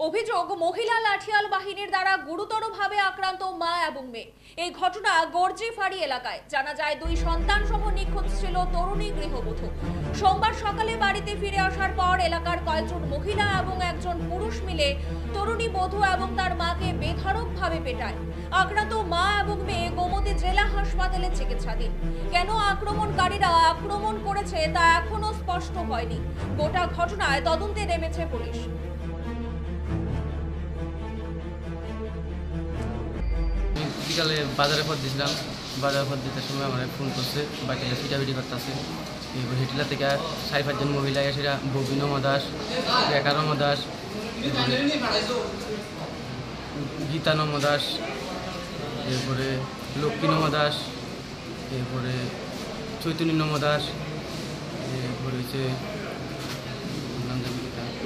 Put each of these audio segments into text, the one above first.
অভিযোগ মহিলা লাঠিয়াল বাহিনীর দ্বারা গুরুতরভাবে আক্রান্ত মা এবং মেয়ে। এই ঘটনা গর্জিফাড়ি এলাকায়। জানা যায় দুই সন্তান সহ নিখোঁজ ছিল তরুণী গৃহবধূ। সোমবার সকালে বাড়িতে ফিরে আসার পর এলাকার কয়েকজন মহিলা এবং একজন পুরুষ মিলে তরুণী বধূ এবং তার মাকে বেধড়কভাবে পেটায়। আক্রান্ত মা এবং মেয়ে গোমতী জেলা হাসপাতালে চিকিৎসাধীন। কেন আক্রমণকারীরা আক্রমণ করেছে তা এখনো স্পষ্ট হয়নি। গোটা ঘটনায় তদন্তে নেমেছে পুলিশ। বিকালে বাজারে পথ দিয়েছিলাম, বাজারে পথ দিতে সময় আমার ফোন করছে, বাকিটা পিটাপিটি করতেছে। হেটিলা থেকে 4-5 জন মহিলা এসেরা ববিনম দাস, একারম দাস, গীতানম দাস, এরপরে লক্ষ্মীনম দাস, এরপরে চৈতন্যনম দাস, এরপরে হচ্ছে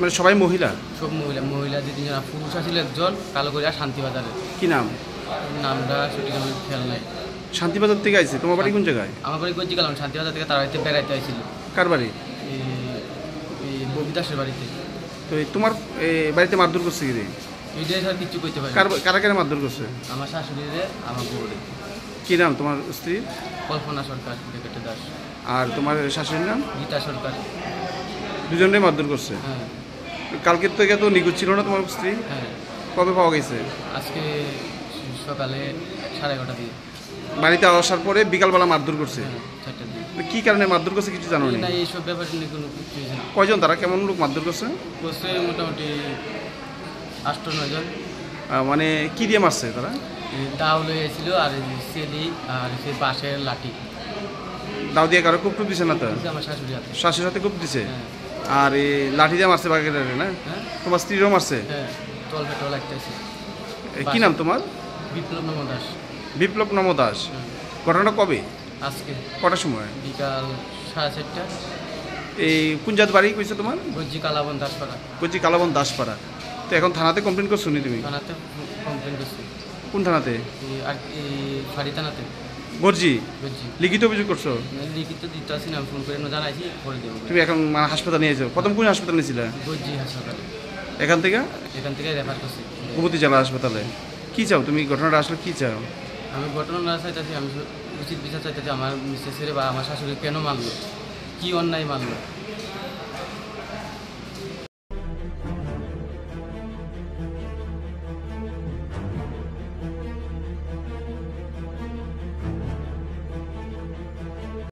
মানে সবাই মহিলা? সব মহিলা 2-3 জন, পুরুষ আসলে একজন কালো করে শান্তিবাজারে। কি নাম? নামটা সঠিক আমার খেয়াল নাই। শান্তিবাজার থেকে আইছে? তোমার বাড়ি কোন জায়গায়? আমার বাড়ি গজ্জি কালাম, শান্তিবাজার থেকে তার বাড়িতে বেড়াইতে আইছিল। কার বাড়ি? এই ববিদাসের বাড়িতে। তো তোমার বাড়িতে মারধর করছে কি রে? এইটাই স্যার কিছু করতে পারি। কারা কারা মারধর করছে? আমার শাশুড়িরে, আমার বউরে। কি নাম তোমার স্ত্রী? কল্পনা সরকার, বেকেটে দাস। আর তোমার শাশুড়ির নাম? গীতা সরকার। দুজনেই মারধর করছে? হ্যাঁ। কালকের থেকে তো নিখোঁজ ছিল না তোমার স্ত্রী? হ্যাঁ। কবে পাওয়া গেছে? আজকে সকালে 11:30 দিয়ে। বাড়িতে আসার পরে বিকালবেলা মারধর করছে? হ্যাঁ, 4টা দিয়ে। কি কারণে মারধর করছে কিছু জানো না? এইসব ব্যাপারে নিয়ে কোনো কিছু হয়েছে না। কয়জন তারা, কেমন লোক মারধর করছে? করছে মোটামুটি 8-9 জন। মানে কি দিয়ে মারছে তারা? দাও লইয়াছিল আর সেলি আর সে বাঁশের লাঠি। দাও দিয়ে কারো খুব দিছে না? তো আমার শাশুড়ি হাতে। শাশুড়ির হাতে খুব দিছে? হ্যাঁ। আর এই লাঠি দিয়ে মারছে বাগের না? হ্যাঁ। তোমার স্ত্রীরও মারছে? হ্যাঁ, টল পেট্রোল লাগতেছে। কি নাম তোমার? বিপ্লব নম দাস। বিপ্লব নম দাস। ঘটনাটা কবে? আজকে কটার সময়? বিকাল 4:30। এই কোন জাত বাড়ি কইছে তোমার? গজ্জি কালাবন দাসপাড়া। গজ্জি কালাবন দাসপাড়া। তো এখন থানাতে কমপ্লেন করছো নি তুমি? থানাতে কমপ্লেন করছি। কোন থানাতে? আর ফাঁড়ি থানাতে। গজ্জি গজ্জি লিখিত অভিযোগ করছো? লিখিত দিতে আসি না, ফোন করে জানাইছি, করে দেবো। তুমি এখন হাসপাতাল নিয়েছো? প্রথম কোন হাসপাতাল নিয়েছিলে? গজ্জি হাসপাতালে। এখান থেকে রেফার করছি গোমতী জেলা হাসপাতালে। কি চাও তুমি, ঘটনাটা আসলে কি চাও? আমি ঘটনা না চাইতেছি, আমি উচিত বিচার চাইতেছি। আমার মিসেসের বা আমার শাশুড়ি কেন মারলো, কি অন্যায় মারলো।